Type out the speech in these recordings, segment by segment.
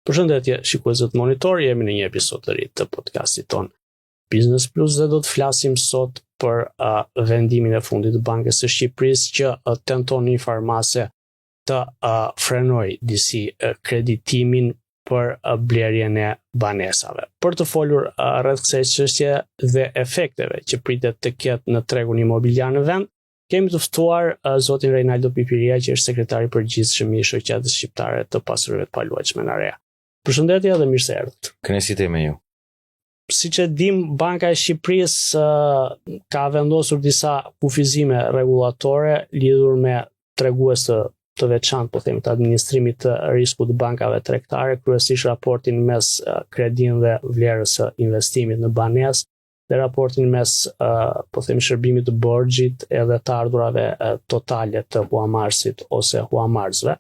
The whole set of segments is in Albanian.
Përshëndetje, shikuesët Monitor, jemi në një episod të ri të podcastit ton Business Plus dhe do të flasim sot për vendimin e fundit të Bankës së Shqipërisë që tenton një farmase të frenoj disi kreditimin për blerjen e banesave. Për të folur rreth kësaj çështje dhe efekteve që pritet të ketë në tregun imobiliar në vend, kemi të ftuar zotin Reinaldo Pipiria, që është sekretari i përgjithshëm i Shoqatës Shqiptare të Pasurive të Paluajtshme në Rea. Përshëndetje dhe mirë se erdhët. Kënaqësi me ju. Siç e dim, Banka e Shqipërisë ka vendosur disa kufizime rregullatore lidhur me tregues të veçantë, po themi, të administrimit të riskut të bankave tregtare, kryesisht raportin mes kredin dhe vlerës së investimit në banesë dhe raportin mes po themi shërbimit të borxhit edhe të ardhurave totale të huamarrësit ose huamarrësve.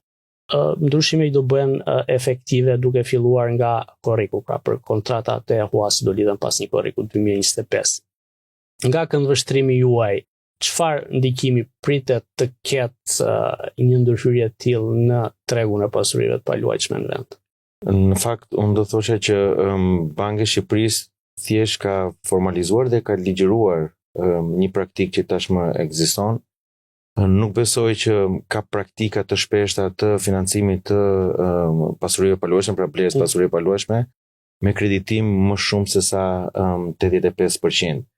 Ndryshime i do bëhen efektive duke filluar nga korriku, pra për kontratat e huas do lidhen pas një korriku 2025. Nga këndvështrimi juaj, çfarë ndikimi pritet të ketë një ndërhyrje të tillë në tregun e pasurive të paluajtshme në vend? Në fakt, unë do thosha që Banka e Shqipërisë thjesht ka formalizuar dhe ka ligjëruar një praktikë që tashmë ekziston. Nuk besoj që ka praktika të shpeshta të financimit të pasurive paluajtshme, pra blerjes pasurive paluajtshme, me kreditim më shumë se sa 85%.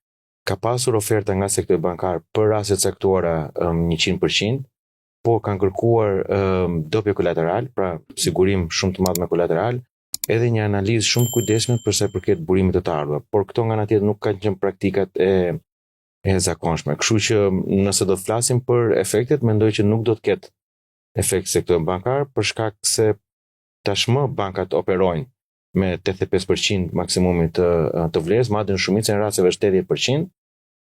Ka pasur oferta nga sektori bankar për raste të caktuara 100%, por kanë kërkuar dopje kolateral, pra sigurim shumë të madh me kolateral, edhe një analizë shumë të kujdesshme për sa i përket burimit të ardhurave. Por këto nga ana tjetër nuk kanë qenë praktikat e zakonshme. Kështu që nëse do të flasim për efektet, mendoj që nuk do të ketë efekt sektori bankar për shkak se tashmë bankat operojnë me 85% maksimumit të vlerës, madje në shumicën e rasteve është 80%.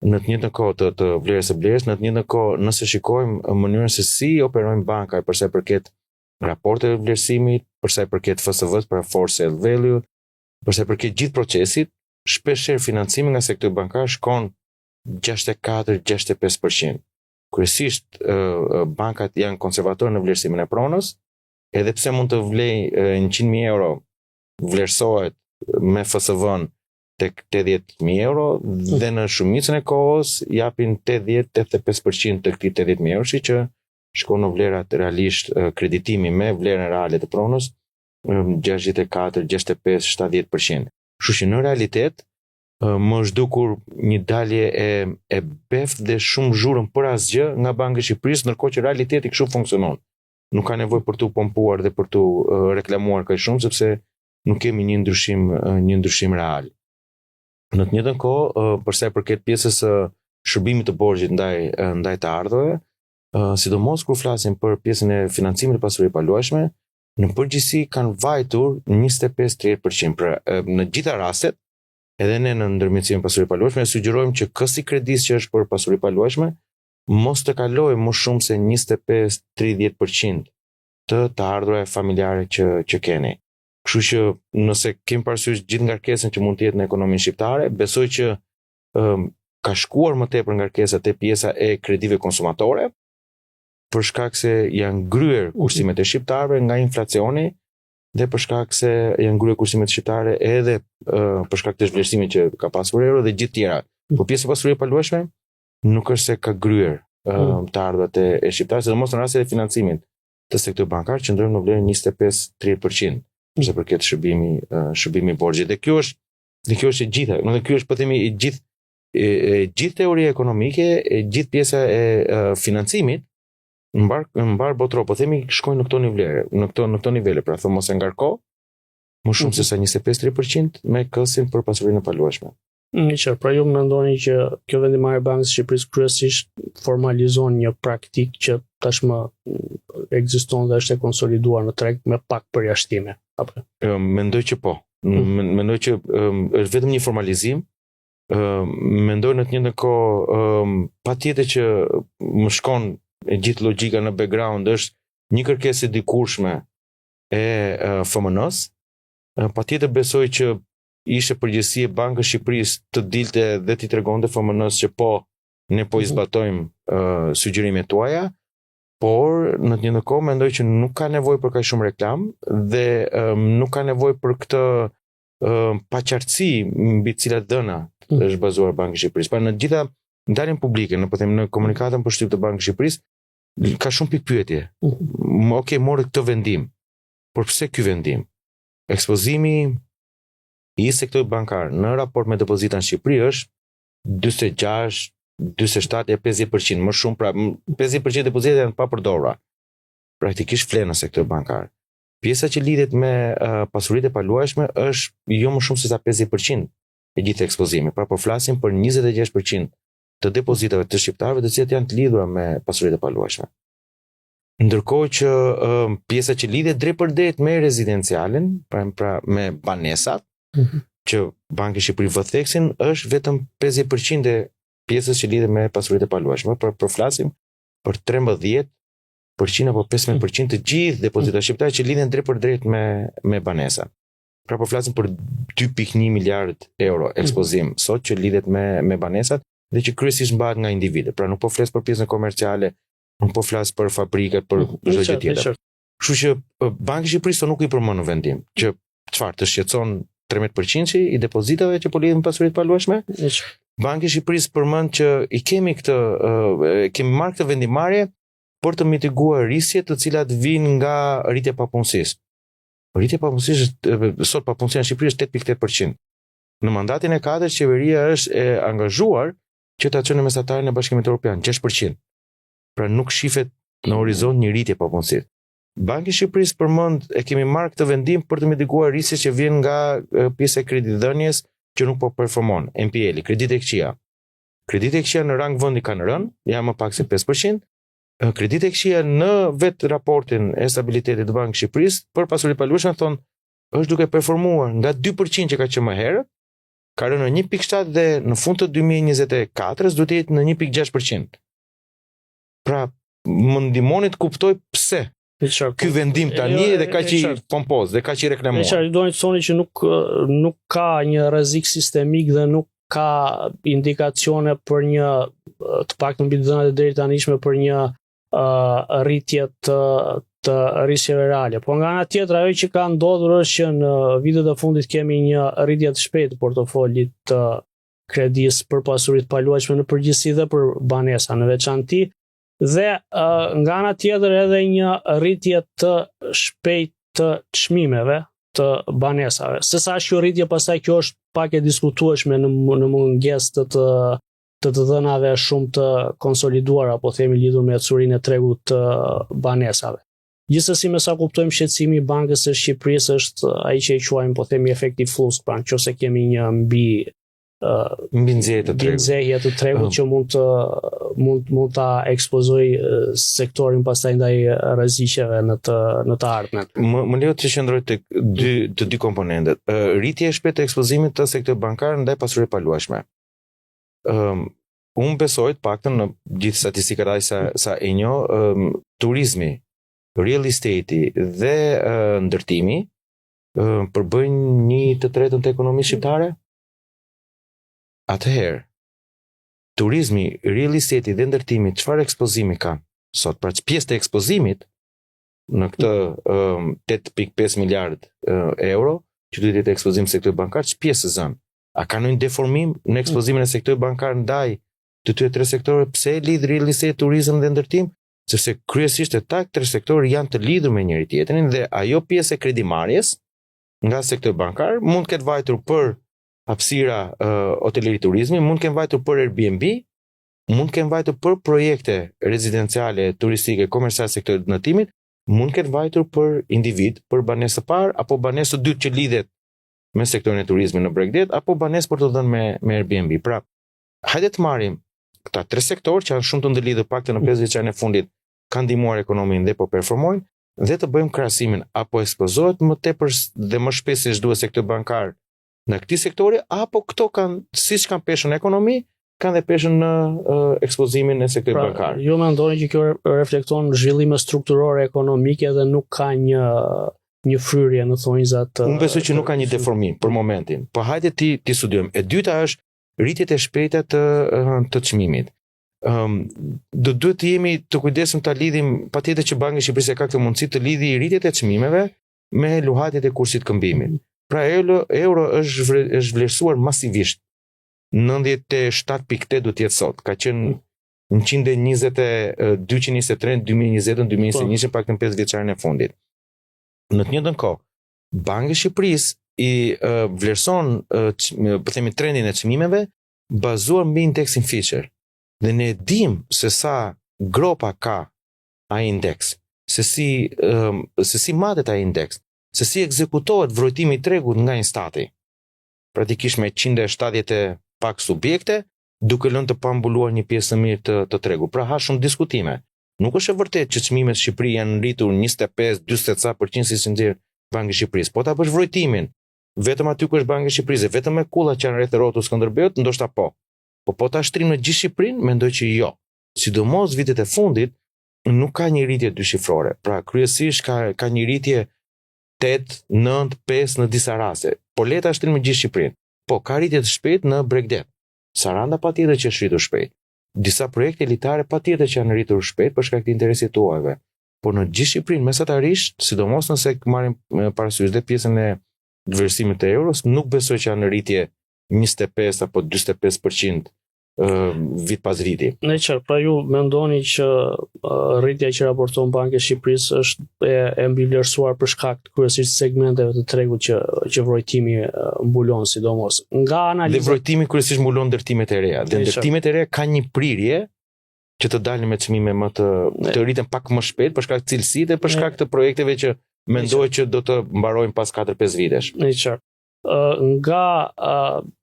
Në të njëjtën kohë të vlerës së blerës, në të njëjtën kohë nëse shikojmë mënyrën se si operojnë bankat për sa i përket raporteve të vlerësimit, për sa i përket FSV-s, pra Forced Sale Value, për sa i përket gjithë procesit, shpeshherë financimi nga sektori bankar shkon 64-65%. Kryesisht bankat janë konservatorë në vlerësimin e pronës, edhe pse mund të vlej 100.000 euro, vlerësohet me FSV-n tek 80.000 euro dhe në shumicën e kohës japin 80-85% të këtij 80.000 euro, që shkon në vlerat realisht kreditimi me vlerën reale të pronës 64-65-70%. Kështu që në realitet më është dukur një dalje e beft dhe shumë zhurmë për asgjë nga Banka e Shqipërisë, ndërkohë që realiteti kështu funksionon. Nuk ka nevojë për tu pompuar dhe për tu reklamuar kaq shumë, sepse nuk kemi një ndryshim real. Në të njëjtën kohë, për sa i përket pjesës së shërbimit të borxhit ndaj të ardhurave, sidomos kur flasim për pjesën e financimit të pasurive paluajtshme, në përgjithësi kanë vajtur 25-30%. Pra, në gjitha rastet, edhe ne në ndërmjetësimin e pasurive paluajtshme sugjerojmë që kësi kredis që është për pasuri paluajtshme mos të kalojë më shumë se 25-30% të ardhurave familjare që keni. Kështu që nëse kemi parasysh gjithë ngarkesën që mund të jetë në ekonominë shqiptare, besoj që ka shkuar më tepër ngarkesa te pjesa e kredive konsumatore, për shkak se janë gryer kursimet e shqiptarëve nga inflacioni, dhe për shkak se janë gryer kursimet shqiptare edhe për shkak të zhvlerësimit që ka pasur euro dhe gjithë tjera. Por pjesa e pasurive paluajtshme nuk është se ka gryer të ardhurat e shqiptarëve, sidomos në rastin e financimit të sektorit bankar, që ndrojmë në vlerën 25-30%, përsa përket shërbimi borxhit. Dhe kjo është e gjitha, në kjo është po themi gjithë teoria ekonomike, gjithë pjesa e financimit në mbar botëror, po themi shkojnë në këto nivele, në këto nivele, pra thonë mos e ngarko më shumë se sa 25-30% me kësin për pasurinë e paluajtshme. Qartë, pra ju mendoni që kjo vendimarrje e Bankës së Shqipërisë kryesisht formalizon një praktikë që tashmë ekziston dhe është e konsoliduar në treg me pak përjashtime, apo? Mendoj që po. Mendoj që është vetëm një formalizim. Mendoj në të njëjtën kohë patjetër që më shkon e gjithë logjika në background është një kërkesë e dikurshme e FMN-s. Patjetër besoj që ishte përgjegjësi e Bankës Shqipërisë të dilte dhe t'i tregonte FMN-s që po, ne po i zbatojmë sugjerimet tuaja, por në të njëjtën kohë mendoj që nuk ka nevojë për kaq shumë reklam dhe nuk ka nevojë për këtë paqartësi mbi të cilat dhëna është bazuar Banka e Shqipërisë. Pra në gjitha ndarjen publike, në komunikatën për shtyp të Bankës së Shqipërisë ka shumë pikë pyetje. Okej, morë këtë vendim. Por pse ky vendim? Ekspozimi i sektorit bankar në raport me depozita në Shqipëri është 46, 47 e 50%, më shumë, pra 50% depozita janë pa përdorura. Praktikisht flen në sektor bankar. Pjesa që lidhet me pasuritë e paluajshme është jo më shumë se sa 50% e gjithë ekspozimit. Pra po flasim për 26% të depozitave të shqiptarëve të cilat janë të lidhura me pasuritë e paluajshme. Ndërkohë që pjesa që lidhet drejt për drejt me rezidencialen, pra me banesat, që Banka e Shqipërisë vë theksin, është vetëm 50% e pjesës që lidhet me pasuritë e paluajshme. Por flasim për 13% apo 15% të gjithë depozitat shqiptare që lidhen drejt për drejt me banesa. Pra po flasim për 2.1 miliard euro ekspozim sot që lidhet me banesat dhe që kryesisht mbahet nga individë. Pra nuk po flas për pjesën komerciale, nuk po flas për fabrikat, për çdo gjë tjetër. Kështu që Banka e Shqipërisë nuk i përmend në vendim që çfarë të shqetëson 13% i depozitave që po lidhen me pasuritë paluajshme. Banka e Shqipërisë përmend që kemi marrë këtë vendimarrje për të mitiguar rrisjet të cilat vijnë nga rritja e papunësisë. Rritja e papunësisë sot papunësia në Shqipëri është 8.8%. Në mandatin e 4 qeveria është e angazhuar që ta çojë në mesatarin e Bashkimit Evropian 6%. Pra nuk shifet në horizont një rritje papunësisë. Banka e Shqipërisë përmend kemi marrë këtë vendim për të mitiguar rrisjet që vijnë nga pjesa e kreditdhënies që nuk po performon, NPL, kreditë e këqija. Kreditë e këqija në rang vendi kanë rënë, janë më pak se 5%. Kreditë e këqija në vetë raportin e stabilitetit të Bankës së Shqipërisë për pasuritë paluajshme thonë është duke performuar nga 2% që ka qenë më herët, ka rënë në 1.7 dhe në fund të 2024 duhet të jetë në 1.6%. Pra, më ndihmoni të kuptoj pse ky vendim tani dhe kaq i pompoz dhe kaq i reklamuar. Ju doni të thoni që nuk ka një rrezik sistemik dhe nuk ka indikacione për një të paktën mbi dhënat e deri tanishme për një rritje të rrisjeve reale. Po nga ana tjetër ajo që ka ndodhur është që në vitet e fundit kemi një rritje të shpejtë të portofolit të kredisë për pasuritë paluajshme në përgjithësi dhe për banesa në veçanti. Dhe nga ana tjetër edhe një rritje të shpejtë të çmimeve të banesave. Sesa kjo rritje pastaj kjo është pak e diskutueshme në mungesë të dhënave shumë të konsoliduara, apo themi lidhur me ecurinë e tregut të banesave. Gjithsesi me sa kuptojmë shqetësimi i Bankës së Shqipërisë është ai që e quajmë po themi efekti flus, pra nëse kemi një mbi nxehje të tregut që mund ta ekspozoj sektorin pastaj ndaj rreziqeve në të ardhmen. Më lejo të qëndroj tek dy komponentet. Rritja e shpejtë e ekspozimit të sektorit bankar ndaj pasurive paluajshme. Unë besoj të paktën në gjithë statistikat sa e njoh, turizmi, real estate dhe ndërtimi përbëjnë 1/3 të ekonomisë shqiptare. Atëherë, turizmi, real estate dhe ndërtimi, çfarë ekspozimi ka sot? Pra pjesë të ekspozimit në këtë 8.5 miliard euro që duhet të jetë ekspozim sektorit bankar, ç'pjesë zën? A ka ndonjë deformim në ekspozimin e sektorit bankar ndaj të këtyre tre sektorëve? Pse lidh real estate, turizëm dhe ndërtim? Sepse kryesisht këta tre sektorë janë të lidhur me njëri tjetrin dhe ajo pjesë e kredimarrjes nga sektori bankar mund të ketë vajtur për hapësira hoteleri turizmi, mund të kenë vajtur për Airbnb, mund të kenë vajtur për projekte rezidenciale, turistike, komerciale sektorit ndërtimit, mund të kenë vajtur për individ, për banesë të parë apo banesë të dytë që lidhet me sektorin e turizmit në Bregdet apo banesë për të dhënë me Airbnb. Pra, hajde të marrim këta tre sektorë që janë shumë të ndërlidhur, paktën në 5 vjeçarin e fundit kanë ndihmuar ekonominë dhe po performojnë, dhe të bëjmë krahasimin apo ekspozohet më tepër dhe më shpesh se ç'duhet sektori bankar në këtij sektori, apo këto kanë, siç kanë peshën në ekonomi, kanë dhe peshën në ekspozimin e sektorit bankar. Ju mendoni që kjo reflekton zhvillime strukturore ekonomike dhe nuk ka një fryrje në thonjzat. Unë besoj që nuk ka një deformim për momentin. Po hajde ti studiojmë. E dyta është rritjet e shpejta të çmimit. do duhet të jemi të kujdesshëm ta lidhim patjetër që Banka e Shqipërisë ka këtë mundësi të lidhë rritjet e çmimeve me luhatjet e kursit këmbimit. Pra euro është vlerësuar masivisht. 97.8 do të jetë sot. Ka qenë 223 2020-2021 pak në 5 vjeçarin e fundit. Në të njëjtën kohë, Banka e Shqipërisë i vlerëson po themi trendin e çmimeve bazuar mbi indeksin Fisher. Dhe ne dim se sa gropa ka ai indeks, se si matet ai indeks, se si ekzekutohet vrojtimi i tregut nga instati. Praktikisht me 170 e pak subjekte, duke lënë të pambuluar një pjesë të mirë të tregut. Pra ha shumë diskutime. Nuk është e vërtetë që çmimet në Shqipëri janë rritur 25-40% si nxjerr Banka e Shqipërisë. Po ta bësh vrojtimin vetëm aty ku është Banka e Shqipërisë, vetëm me kullat që janë rreth rrotës Skënderbeut, ndoshta po. Po ta shtrim në gjithë Shqipërinë, mendoj që jo. Sidomos vitet e fundit nuk ka një rritje dyshifrore. Pra kryesisht ka një rritje 8, 9, 5 në disa raste. Po le ta shtrim në gjithë Shqipërinë. Po ka rritje të shpejtë në Bregdet. Saranda patjetër që është rritur shpejt. Disa projekte elitare patjetër që janë rritur shpejt për shkak të interesit tuajve. Por në gjithë Shqipërinë mesatarisht, sidomos nëse marrim parasysh dhe pjesën e vlerësimit të euros, nuk besoj që janë rritje 25 apo 45% vit pas viti. Në qartë, pra ju mendoni që rritja që raporton Banka e Shqipërisë është e mbivlerësuar për shkak të kryesisht segmenteve të tregut që vrojtimi mbulon sidomos. Nga analiza dhe vrojtimi kryesisht mbulon ndërtimet e reja. Dhe ndërtimet e reja ka një prirje që të dalin me çmime më të rriten pak më shpejt për shkak të cilësitë dhe për shkak të projekteve që mendoj që do të mbarojnë pas 4-5 vitesh. Në qartë. Nga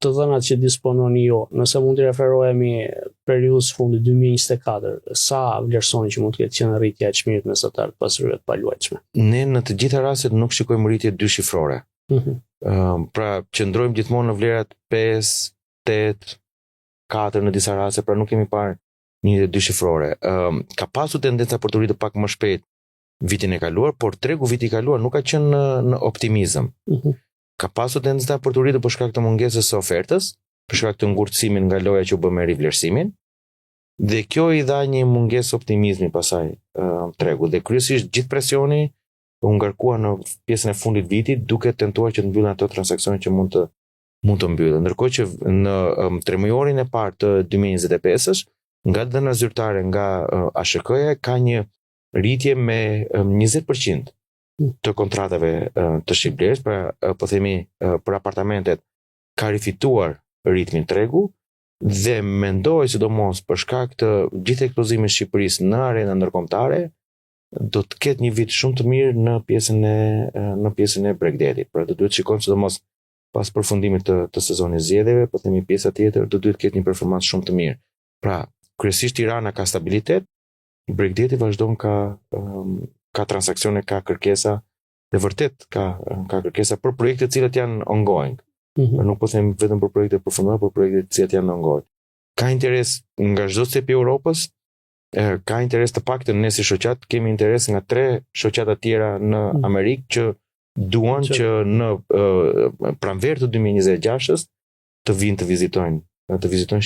të dhënat që dispononi ju, nëse mund të referohemi periudhës fundit 2024, sa vlerësoni që mund të ketë qenë rritja e çmimit mesatar të pasurive të paluajtshme? Ne në të gjitha rastet nuk shikojmë rritje dyshifrore. Pra qëndrojmë gjithmonë në vlerat 5, 8, 4 në disa raste, pra nuk kemi parë një rritje dyshifrore. Ka pasur tendenca për të rritur pak më shpejt vitin e kaluar, por tregu viti i kaluar nuk ka qenë në optimizëm. Ka pasur tendencë për të rritur për shkak të mungesës së ofertës, për shkak të ngurtësimit nga loja që u bë me rivlerësimin, dhe kjo i dha një mungesë optimizmi pasaj tregut. Dhe kryesisht gjithë presioni u ngarkua në pjesën e fundit vitit, duke tentuar që të mbyllen ato transaksione që mund të mbyllen. Ndërkohë që në tremujorin e parë të 2025-s, nga dhëna zyrtare nga ASHK-ja ka një rritje me 20% të kontratave të shqipblerës, pra po themi për apartamentet ka rifituar ritmin tregu dhe mendoj sidomos për shkak të gjithë eksplozimit të Shqipërisë në arenën ndërkombëtare do të ketë një vit shumë të mirë në pjesën e Bregdetit. Pra do duhet shikojmë sidomos pas përfundimit të sezonit zgjedhjeve, po themi pjesa tjetër do duhet ketë një performancë shumë të mirë. Pra kryesisht Tirana ka stabilitet, Bregdeti vazhdon ka transaksione, ka kërkesa, dhe vërtet ka kërkesa për projekte të cilat janë ongoing. Nuk po them vetëm për projekte përfunduara, por projekte të cilat janë ongoing. Ka interes nga çdo cep i Europës, ka interes të paktën ne si shoqat kemi interes nga 3 shoqata të tjera në Amerikë që duan që në pranverë të 2026-s të vinë të vizitojnë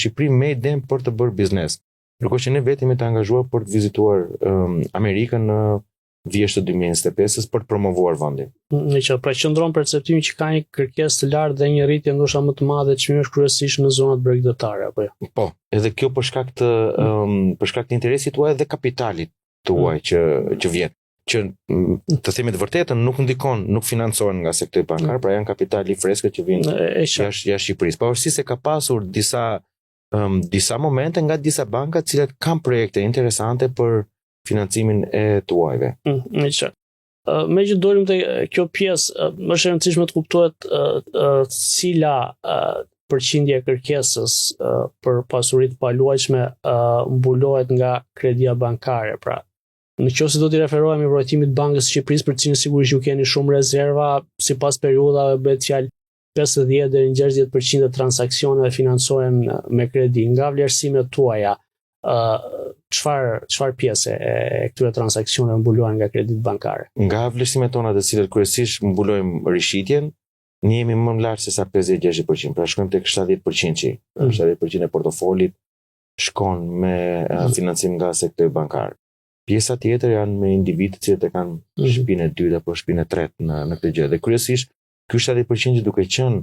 Shqipërinë me idem për të bërë biznes. Ndërkohë që ne vetë jemi të angazhuar për të vizituar Amerikën në vjesht të 2025-s për të promovuar vendin. Pra qëndron perceptimi që ka një kërkesë të lartë dhe një rritje ndoshta më të madhe të çmimeve kryesisht në zonat bregdetare apo jo? Po, edhe kjo për shkak të interesit tuaj dhe kapitalit tuaj që vjen. Që të themi të vërtetën nuk ndikon, nuk financohen nga sektori bankar, pra janë kapitali freskët që vinë jashtë Shqipërisë. Pavarësisht se ka pasur disa momente nga disa banka të cilat kanë projekte interesante për financimin e tuajve. Me që dolim të kjo pjesë, është e rëndësishme të kuptohet cila përqindje e kërkesës për pasuritë paluajtshme mbulohet nga kredia bankare. Pra, në qoftë se do t'i referohemi vrojtimit të Bankës së Shqipërisë, për cilën sigurisht ju keni shumë rezerva, sipas periudhave bëhet fjalë 50 deri në 60% të transaksioneve financohen me kredi. Nga vlerësimet tuaja, çfarë pjesë e këtyre transaksioneve mbulohen nga kreditë bankare? Nga vlerësimet tona, të cilat kryesisht mbulojmë rishitjen, ne jemi më lart se sa 50-60%, pra shkojmë tek 70%, 70% e portofolit shkon me financim nga sektori bankar. Pjesa tjetër janë me individët që kanë shtëpinë e dytë apo shtëpinë e tretë në këtë gjë. Dhe kryesisht ky 70% që duke qenë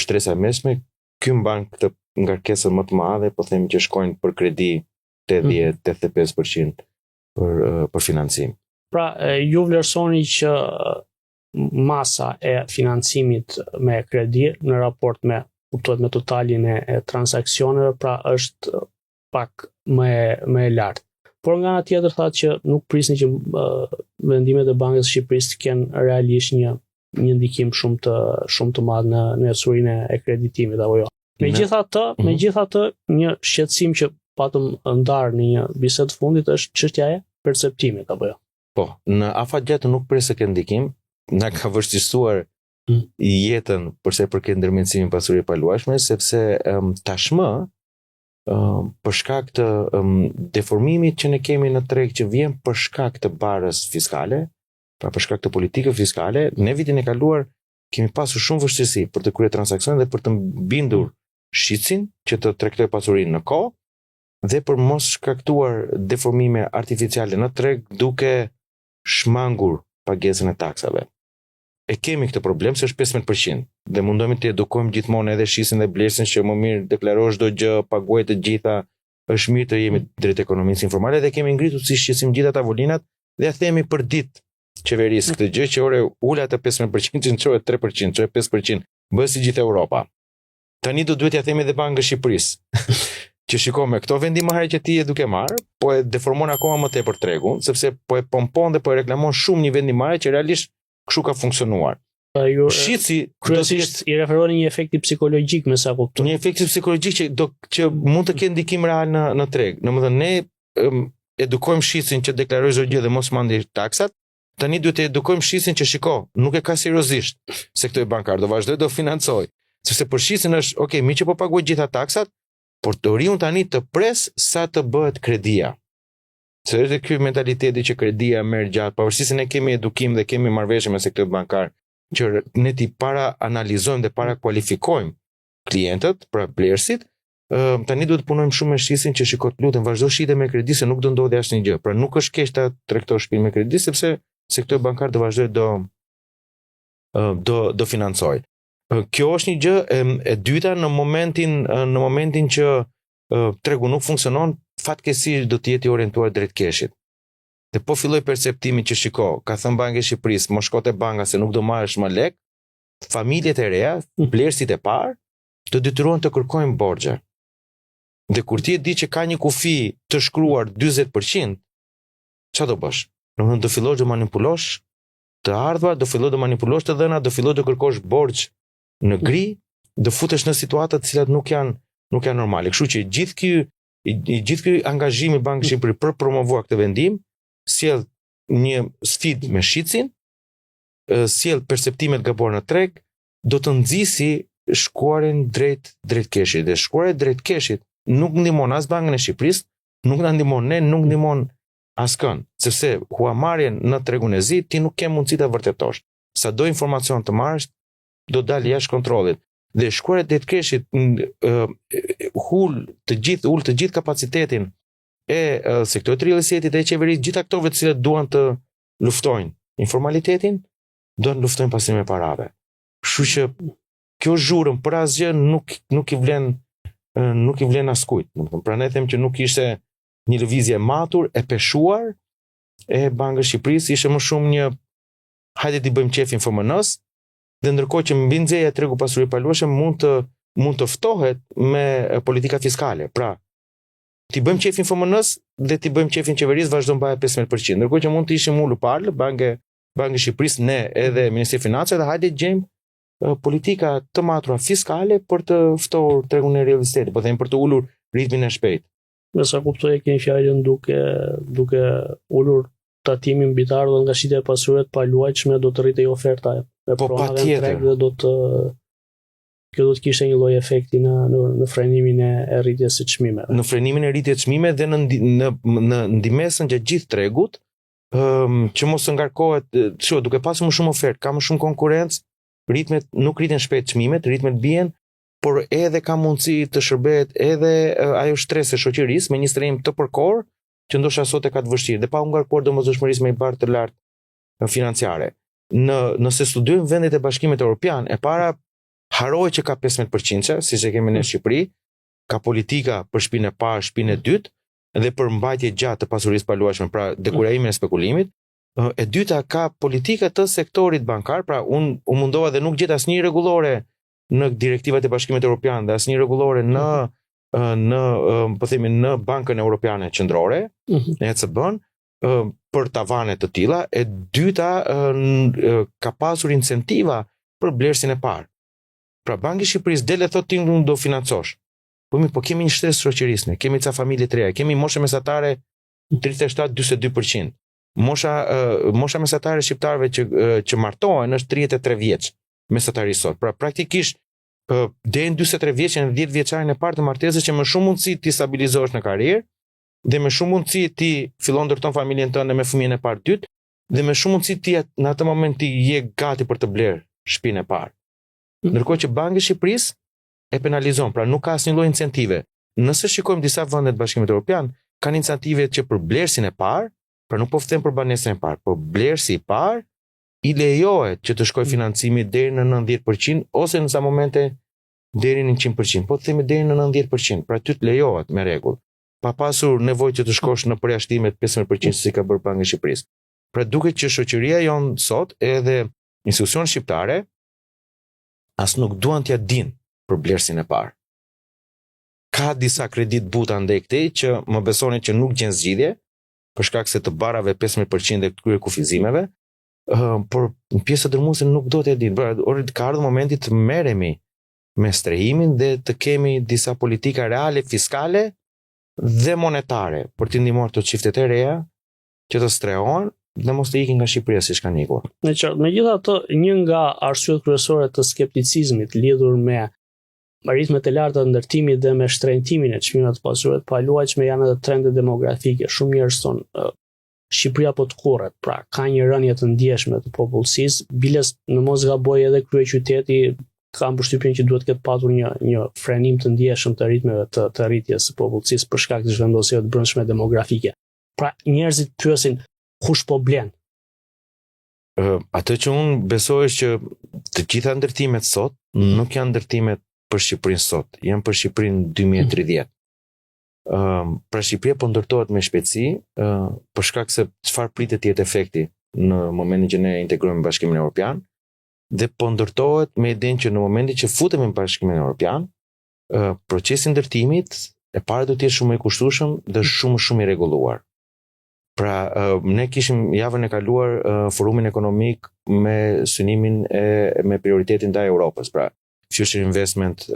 shtresa e mesme, ky mban këtë ngarkesën më të madhe, po themi që shkojnë për kredi 80-85% për financim. Pra, ju vlerësoni që masa e financimit me kredi në raport me totalin e transaksioneve, pra është pak më e lartë. Por nga ana tjetër thatë që nuk prisni që vendimet e Bankës së Shqipërisë kenë realisht një ndikim shumë të madh në ecurinë e kreditimit apo jo. Megjithatë, një shqetësim që patëm ndarë në një bisedë fundit është çështja e perceptimit apo jo. Po, në afatgjatë nuk pres se ka ndikim, na ka vështirësuar jetën përse përket ndërmjetësimit pasurie paluajshme, sepse tashmë për shkak të deformimit që ne kemi në treg që vjen për shkak të barës fiskale, pra për shkak të politikës fiskale, ne vitin e kaluar kemi pasur shumë vështirësi për të kryer transakcione dhe për të bindur shitsin që të tregtojë pasurinë në kohë dhe për mos shkaktuar deformime artificiale në treg duke shmangur pagesën e taksave. E kemi këtë problem se është 15% dhe mundohemi të edukojmë gjithmonë edhe shisin dhe blersin që më mirë deklarosh çdo gjë, paguaj të gjitha, është mirë të jemi drejt ekonomisë informale dhe kemi ngritur si shqetësim gjitha tavolinat dhe ja themi për ditë qeverisë këtë gjë që ore ula të 15% çohet 3%, çohet 5%, bëhet si gjithë Europa. Tani duhet ja themi edhe Bankës së Shqipërisë që shiko me këto vendimare që ti e duke marrë, po e deformon akoma më tepër tregun, sepse po e pompon dhe po e reklamon shumë një vendimare që realisht kështu ka funksionuar. Shitsi kryesisht i referoni një efekti psikologjik me sa kuptoj. Një efekt psikologjik që mund të ketë ndikim real në treg. Domethënë ne edukojmë shitsin që deklarojë çdo gjë dhe mos mandi taksat. Tani duhet të edukojmë shitsin që shiko, nuk e ka seriozisht sektori bankar, do vazhdoj do financoj. Sepse për shitsin është, okay, mi që po paguaj gjitha taksat, por të riun tani të pres sa të bëhet kredia. Se është ky mentaliteti që kredia merr gjatë, pavarësisht se ne kemi edukim dhe kemi marrëveshje me sektorin bankar, që ne ti para analizojmë dhe para kualifikojmë klientët, pra blerësit, tani duhet të punojmë shumë me shitsin që shikoj lutem vazhdo shite me kredi se nuk do ndodhi asnjë gjë. Pra nuk është keq ta tregtosh shtëpinë me kredi sepse sektori bankar do vazhdoj do financoj. Kjo është një gjë e dyta në momentin që tregu nuk funksionon, fatkeqësisht do të jetë i orientuar drejt keshit. Dhe po filloj perceptimi që shiko, ka thënë Banka e Shqipërisë, mos shko te banka se nuk do marrësh më lek, familjet e reja, blerësit e parë, të detyrohen të kërkojnë borxhe. Dhe kur ti e di që ka një kufi të shkruar 40%, çfarë do bësh? Do fillosh të manipulosh të ardhurat, do fillosh të manipulosh të dhënat, do fillosh të kërkosh borxh në gri, do futesh në situata të cilat nuk janë normale. Kështu që gjithë ky angazhim i Bankës së Shqipërisë për promovuar këtë vendim, sjell një sfidë me shitsin, sjell perceptime të gabuara në treg, do të nxjisi shkuarjen drejt keshit. Dhe shkuarja drejt keshit nuk ndihmon as Bankën e Shqipërisë, nuk na ndihmon ne, nuk ndihmon askën, sepse huamarrjen në tregun e zi ti nuk ke mundësi ta vërtetosh. Sado informacion të marrësh, do dalë jashtë kontrollit. Dhe shkuarja drejt keshit ul të gjithë kapacitetin e sektorit të real estate dhe e qeverisë, gjitha këtove të cilët duan të luftojnë informalitetin, duan të luftojnë pasimin e parave. Kështu që kjo zhurmë për asgjë nuk i vlen askujt. Pra ne them që nuk ishte një lëvizje matur e peshuar e Bankës së Shqipërisë, ishte më shumë një hajde t'i bëjmë qef FMN-s, dhe ndërkohë që mbi nxjerrja e tregu pasuri paluajshëm mund të ftohet me politika fiskale. Pra, ti bëjmë qefin FMN-s dhe ti bëjmë qefin qeverisë vazhdo mbahet 15%. Ndërkohë që mund të ishim ulur palë, Banka e Shqipërisë, ne edhe Ministri i Financave dhe hajde gjejmë politika të matura fiskale për të ftohur tregun e real estate, po them për të ulur ritmin e shpejtë. Me sa kuptoj keni fjalën duke ulur tatimin mbi të ardhurën nga shitja e pasurive të paluajtshme do të rritej oferta e pronave në treg dhe kjo do të kishte një lloj efekti në frenimin e rritjes së çmimeve. Në frenimin e rritjes së çmimeve dhe në ndihmesën gjatë gjithë tregut, që mos të ngarkohet, duke pasur më shumë ofertë, ka më shumë konkurrencë, ritmet nuk rriten shpejt çmimet, ritmet bien, por edhe ka mundësi të shërbehet edhe ajo shtresë e shoqërisë me një strehim të përkohur që ndoshta sot e ka të vështirë dhe pa u ngarkuar domosdoshmërisë me një barë të lartë financiare. Nëse studiojmë vendet e Bashkimit Evropian, e para haroj që ka 15%, siç e kemi në Shqipëri, ka politika për shtëpinë e parë, shtëpinë e dytë dhe për mbajtje gjatë të pasurisë paluajshme, pra dekurajimin e spekulimit. E dyta ka politika të sektorit bankar, pra unë u mundova dhe nuk gjeta asnjë rregullore në direktivat e Bashkimit Evropian dhe asnjë rregullore po themi në Bankën Evropiane Qendrore, në ECB-n, për tavane të tilla. E dyta ka pasur incentiva për blersin e parë. Pra Banki i Shqipërisë del e thotë ti nuk do financosh. Po kemi një shtresë shoqërisë, kemi ca familje të reja, kemi moshë mesatare 37-42%. Mosha mesatare shqiptarëve që martohen është 33 vjeç mesatari sot. Pra praktikisht deri në 43 vjeç në 10 vjeçarin e parë të martesës që më shumë mundësi ti stabilizohesh në karrierë dhe më shumë mundësi ti fillon ndërton familjen tënde me fëmijën e parë dytë dhe më shumë mundësi ti në atë moment ti je gati për të bler shtëpinë e parë. Ndërkohë që Banki i Shqipërisë e penalizon, pra nuk ka asnjë lloj incentive. Nëse shikojmë disa vende të Bashkimit Evropian, kanë incentive që për blersin e parë, pra nuk po them për banesën e parë, por blersi i parë i lejohet që të shkojë financimi deri në 90% ose në sa momente deri në 100%, po themi deri në 90%, pra ty të lejohet me rregull, pa pasur nevojë që të shkosh në përjashtime të 15% si ka bërë Banka e Shqipërisë. Pra duket që shoqëria jon sot edhe institucionet shqiptare as nuk duan t'ia dinë për blersin e parë. Ka disa kredit buta ndaj këtej që më besoni që nuk gjen zgjidhje për shkak se të barave 15% e kryer kufizimeve, por në pjesë dërmuese nuk do të dinë. Pra, ka ardhur momenti të merremi me strehimin dhe të kemi disa politika reale fiskale dhe monetare për të ndihmuar të çiftet e reja që të strehohen dhe mos të ikin nga Shqipëria siç kanë ikur. Në qartë, megjithatë, një nga arsyet kryesore të skepticizmit lidhur me ritmet e larta të ndërtimit dhe me shtrenjtimin e çmimeve të pasurave të paluajtshme janë edhe trendet demografike. Shumë njerëz thonë Shqipëria po të kurret, pra ka një rënje të ndjeshme të popullsisë, biles në mos gaboj edhe kryeqyteti ka përshtypjen që duhet të ketë patur një frenim të ndjeshëm të ritmeve të rritjes së popullsisë për shkak të zhvendosjeve të brendshme demografike. Pra njerëzit pyesin kush po blen? Atë që unë besoj është që të gjitha ndërtimet sot nuk janë ndërtimet për Shqipërinë sot, janë për Shqipërinë 2030. Pra Shqipëria po ndërtohet me shpejtësi për shkak se çfarë pritet të jetë efekti në momentin që ne integrohemi në Bashkimin Evropian dhe po ndërtohet me idenë që në momentin që futemi në Bashkimin Evropian, procesi i ndërtimit e para do të jetë shumë i kushtueshëm dhe shumë i rregulluar. Pra ne kishim javën e kaluar forumin ekonomik me synimin me prioritetin ndaj Europës, pra Future Investment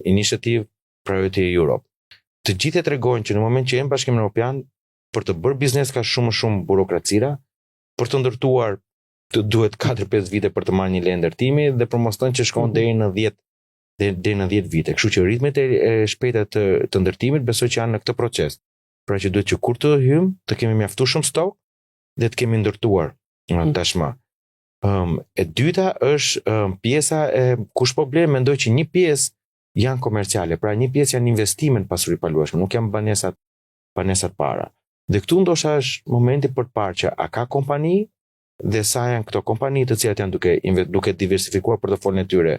Initiative Priority Europe. Të gjithë tregojnë që në moment që jemi Bashkimin Evropian, për të bërë biznes ka shumë burokracira, për të ndërtuar të duhet 4-5 vite për të marrë një lejë ndërtimi dhe për mos thënë që shkon deri në 10 vite. Kështu që ritmet e shpejta të ndërtimit besoj që janë në këtë proces. Pra që duhet që kur të hymë, të kemi mjaftuar shumë stok dhe të kemi ndërtuar tashmë. E dyta është pjesa e kush po blen, mendoj që një pjesë janë komerciale, pra një pjesë janë investime në pasuri paluajshme, nuk janë banesat para. Dhe këtu ndoshta është momenti për të parë që a ka kompani dhe sa janë këto kompani të cilat janë duke diversifikuar portofolin e tyre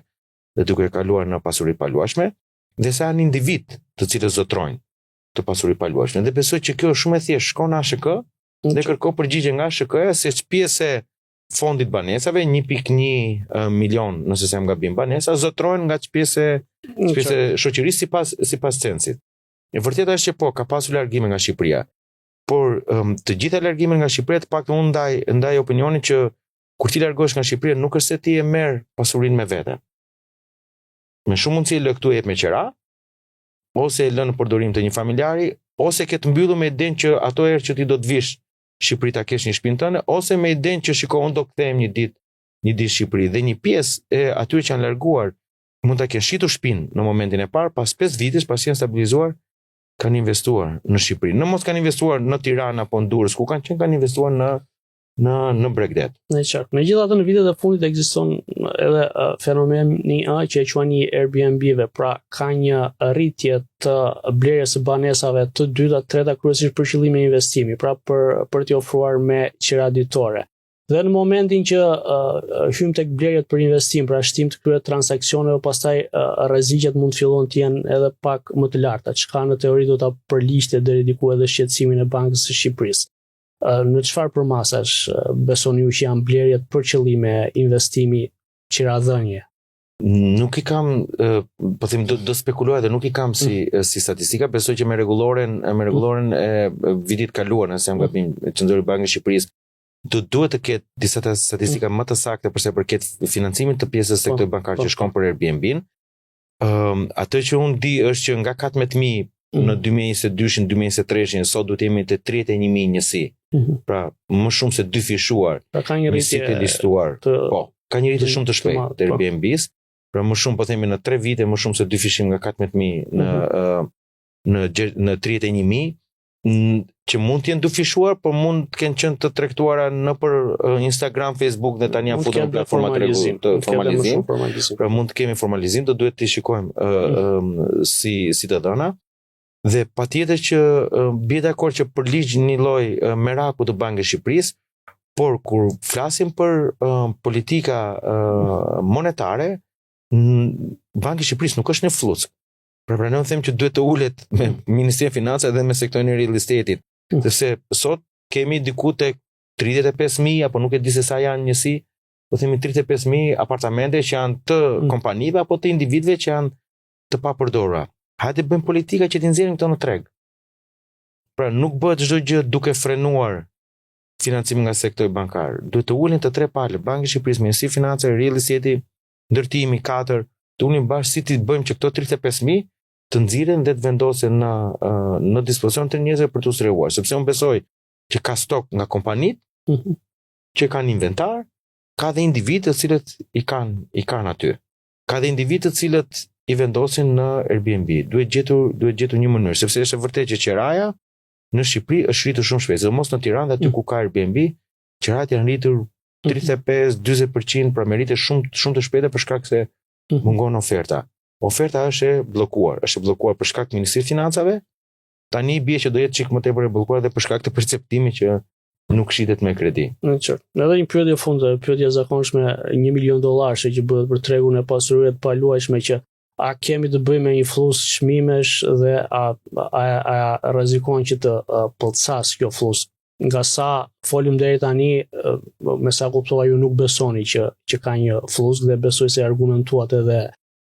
dhe duke kaluar në pasuri paluajshme, dhe sa janë individ të cilët zotrojnë të pasuri paluajshme. Dhe besoj që kjo është shumë e thjeshtë, shkon në ASHK dhe kërko përgjigje nga ASHK-ja se pjesë e fondit banesave 1.1 milion, nëse se jam gabim, banesa zotrojnë nga pjesë shoqërisë sipas censit. E vërteta është që po ka pasur largime nga Shqipëria, por të gjitha largimet nga Shqipëria, të paktën unë ndaj opinionit që kur ti largohesh nga Shqipëria nuk është se ti e merr pasurinë me vete. Me shumë mundësi lë këtu jep me qira, ose e lë në përdorim të një familjari, ose ke të mbyllur me idenë që ato herë që ti do të vish Shqipëri ta kesh një shtëpinë tënde, ose me idenë që shiko unë do kthehem një ditë Shqipëri dhe një pjesë e atyre që janë larguar mund ta kenë shitur shtëpinë në momentin e parë, pas 5 vitesh pasi janë stabilizuar, kanë investuar në Shqipëri. Në mos kanë investuar në Tiranë apo në Durrës, ku kanë investuar në Bregdet. Në qartë. Megjithatë në vitet e fundit ekziston edhe fenomeni që e quajnë Airbnb-ve, pra ka një rritje të blerjes së banesave të dyta, treta kryesisht për qëllime investimi, pra për t'i ofruar me qira ditore. Dhe në momentin që hym tek blerjet për investim, pra shtim të kryet transaksioneve, pastaj rreziqet mund të fillojnë të jenë edhe pak më të larta, çka në teori do ta përligjte deri diku edhe shqetësimin e Bankës së Shqipërisë. Në çfarë përmasash besoni ju që janë blerjet për qëllime investimi qiradhënie? Nuk i kam, po them do spekuloj dhe nuk i kam si statistika, besoj që me rregulloren e vitit kaluar, nëse jam gabim, Qendrori i Bankës së Shqipërisë duhet të ketë disa statistika më të sakta për sa përket financimit të pjesës së sektorit bankar që shkon për Airbnb-n. Atë që unë di është që nga 14.000 në 2022-shin, 2023-shin, sot duhet jemi të 31.000 njësi. Pra, më shumë se 2 fishuar. Pra ka një rritje të listuar. Po, ka një rritje shumë të shpejtë të Airbnb-s. Pra më shumë, po themi në 3 vite, më shumë se 2 fishim nga 14.000 në 31.000, që mund të jenë dufishuar, por mund të kenë qenë të tregtuara në për Instagram, Facebook dhe tani janë futur në platforma të formalizim. Pra mund të kemi formalizim, do duhet të shikojmë si të dhëna. Dhe patjetër që bie dakord që për ligj një lloj meraku të Bankës së Shqipërisë, por kur flasim për politika monetare, Banka e Shqipërisë nuk është në flusk. Pra ne them që duhet të ulet me Ministrinë e Financave dhe me sektorin e real estate-it, sepse sot kemi diku tek 35.000 apo nuk e di se sa janë njësi, po themi 35.000 apartamente që janë të kompanive apo të individëve që janë të papërdorura. Hajde bëjmë politika që t'i nxjerrim këto në treg. Pra nuk bëhet çdo gjë duke frenuar financimin nga sektori bankar. Duhet të ulin të 3 palë, Banka e Shqipërisë, Ministria e Financave, real estate, ndërtimi 4, të ulin bashkë si të bëjmë që këto 35.000 të nxirren dhe të vendosen në dispozicion të njerëzve për t'u strehuar, sepse unë besoj që ka stok nga kompanitë që kanë inventar, ka dhe individë të cilët i kanë aty. Ka dhe individë të cilët i vendosin në Airbnb. Duhet gjetur një mënyrë, sepse është vërtet që qiraja në Shqipëri është rritur shumë shpejt, dhe mos në Tiranë dhe aty ku ka Airbnb, qirat janë rritur 35-40%, pra me rritje shumë të shpejta për shkak se mungon oferta. Oferta është e bllokuar për shkak të Ministrisë së Financave. Tani bie që do jetë çik më tepër e bllokuar dhe për shkak të perceptimit që nuk shitet me kredi. Në qartë. Edhe një pyetje fundë, pyetje e zakonshme, $1 milion që bëhet për tregun e pasurive të paluajshme, që a kemi të bëjmë me një flus çmimesh dhe a rrezikon që të plotësas kjo flus? Nga sa folim deri tani, me sa kuptova ju nuk besoni që ka një flus, dhe besoj se argumentuat edhe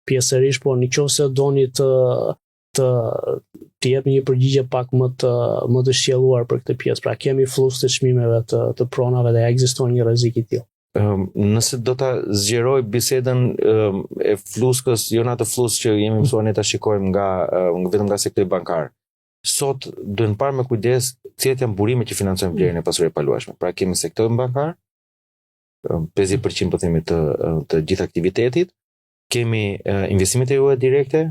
pjesërisht, por nëse doni të jep një përgjigje pak më të shqelluar për këtë pjesë. Pra kemi flus të çmimeve të pronave dhe ekziston një rrezik i tillë. Nëse do ta zgjeroj bisedën e fluskës, jo në atë flus që jemi mësuar ne ta shikojmë vetëm nga sektori bankar. Sot duhet parë me kujdes cilat janë burimet që financojnë blerjen e pasurive paluajshme. Pra kemi sektorin bankar, 50% po themi të gjithë aktivitetit, kemi investimet e juaja direkte,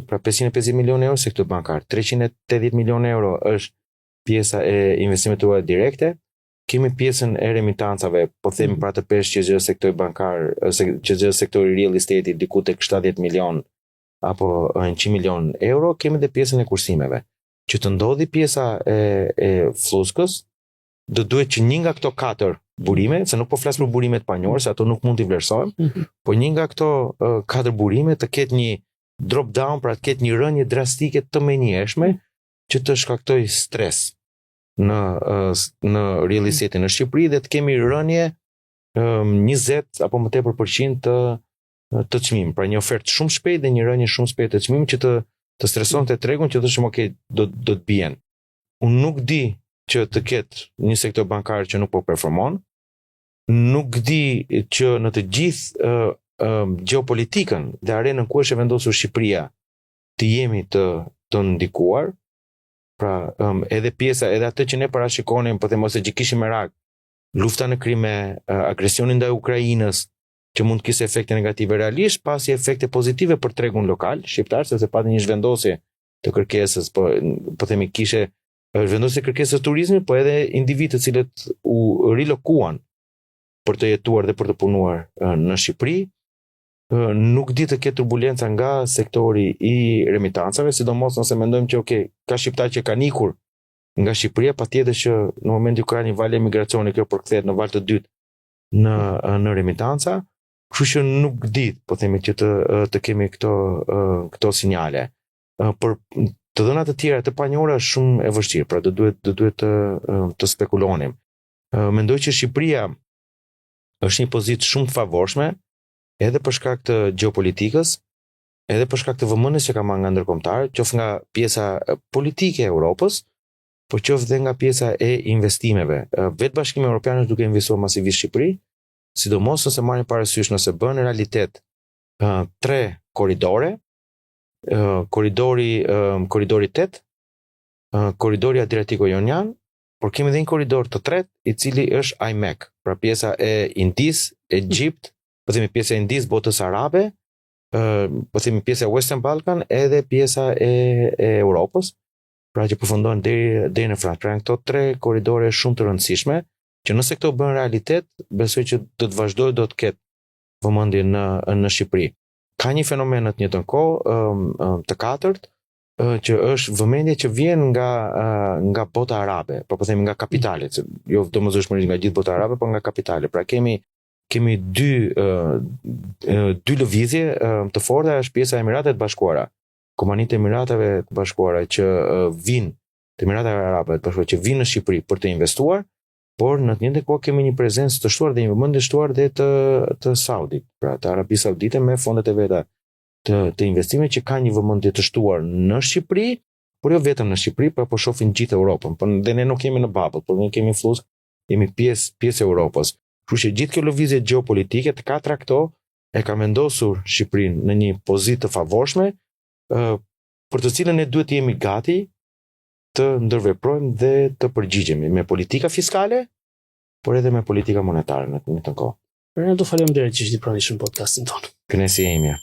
pra 550 milionë euro sektor bankar, 380 milionë euro është pjesa e investimet e juaja direkte. Kemi pjesën e remitancave, po themi pra të peshë që gjë sektori bankar, që gjë sektori real estate diku tek 70 milion apo 100 milion euro, kemi dhe pjesën e kursimeve. Që të ndodhi pjesa e fluskës, do duhet që një nga këto 4 burime, se nuk po flas për burimet panjore, se ato nuk mund t'i vlerësojmë, po një nga këto 4 burime të ketë një drop down, pra të ketë një rënje drastike të menjëhershme që të shkaktoj stres në real estate në Shqipëri dhe të kemi rënje 20 apo më tepër % të çmim, pra një ofertë shumë shpejt dhe një rënje shumë shpejt të çmimit që të stresonte tregun, që thoshim okay, do të bien. Unë nuk di që të ketë një sektor bankar që nuk po performon, nuk di që në të gjithë geopolitikën dhe arenën ku është e vendosur Shqipëria të jemi të ndikuar. Pra edhe pjesa, edhe atë që ne parashikonim, po them ose që kishim merak, lufta në Krime, agresioni ndaj Ukrainës, që mund të kishte efekte negative, realisht pasi efekte pozitive për tregun lokal shqiptar, sepse pati një zhvendosje të kërkesës, po themi kishte është vendosja e kërkesës së turizmit, po edhe individët të cilët u rilokuan për të jetuar dhe për të punuar në Shqipëri. Nuk di të ketë turbulenca nga sektori i remitancave, sidomos nëse mendojmë që ka shqiptar që kanë ikur nga Shqipëria, patjetër që në momentin ku ka një valë emigracioni kjo përkthehet në valë të dytë në remitanca, kështu që nuk di, po themi që të kemi këto sinjale. Për të dhëna të tjera të panjohura është shumë e vështirë, pra do duhet të spekulonim. Mendoj që Shqipëria është një pozitë shumë të favorshme, edhe për shkak të gjeopolitikës, edhe për shkak të vëmendjes që ka marrë nga ndërkombëtarët, qoftë nga pjesa politike e Europës, por qoftë dhe nga pjesa e investimeve. Vetë Bashkimi Evropian është duke investuar masivisht në Shqipëri, sidomos nëse marrim parasysh nëse bën realitet 3 korridore, koridori 8, koridori Adriatiko-Jonian, por kemi edhe një korridor të tretë i cili është IMEC, pra pjesa e Indis, Egjipt, po themi pjesa e Indis botës arabe, po themi pjesa e Western Balkan edhe pjesa e Europës, pra që përfundon deri në Francë. Pra këto 3 korridore shumë të rëndësishme, që nëse këto bën realitet, besoj që do të vazhdojë do të ketë vëmendje në Shqipëri. Ka një fenomen në të njëjtën kohë të katërt, që është vëmendje që vjen nga bota arabe, po themi nga kapitalet, jo domosdoshmërisht nga gjithë bota arabe, por nga kapitale. Pra kemi dy lëvizje të forta, është pjesa e Emirateve të Bashkuara, kompanitë e Emirateve të Bashkuara që vinë, të Emirateve Arabe të Bashkuara që vinë në Shqipëri për të investuar, por në të njëjtën kohë kemi një prezencë të shtuar dhe një vëmendje të shtuar dhe të Saudit, pra të Arabisë Saudite me fondet e veta të investimeve që kanë një vëmendje të shtuar në Shqipëri, por jo vetëm në Shqipëri, por shohin gjithë Europën. Por dhe ne nuk jemi në babull, por ne kemi influencë, jemi pjesë e Europës. Kështu që gjithë kjo lëvizje gjeopolitike të katra këto e ka vendosur Shqipërinë në një pozitë të favorshme, për të cilën ne duhet të jemi gati të ndërveprojmë dhe të përgjigjemi me politika fiskale, por edhe me politika monetare në të njëjtën kohë. Ne do faleminderit që ishit pranishëm podcastin tonë. Kënaqësia ime.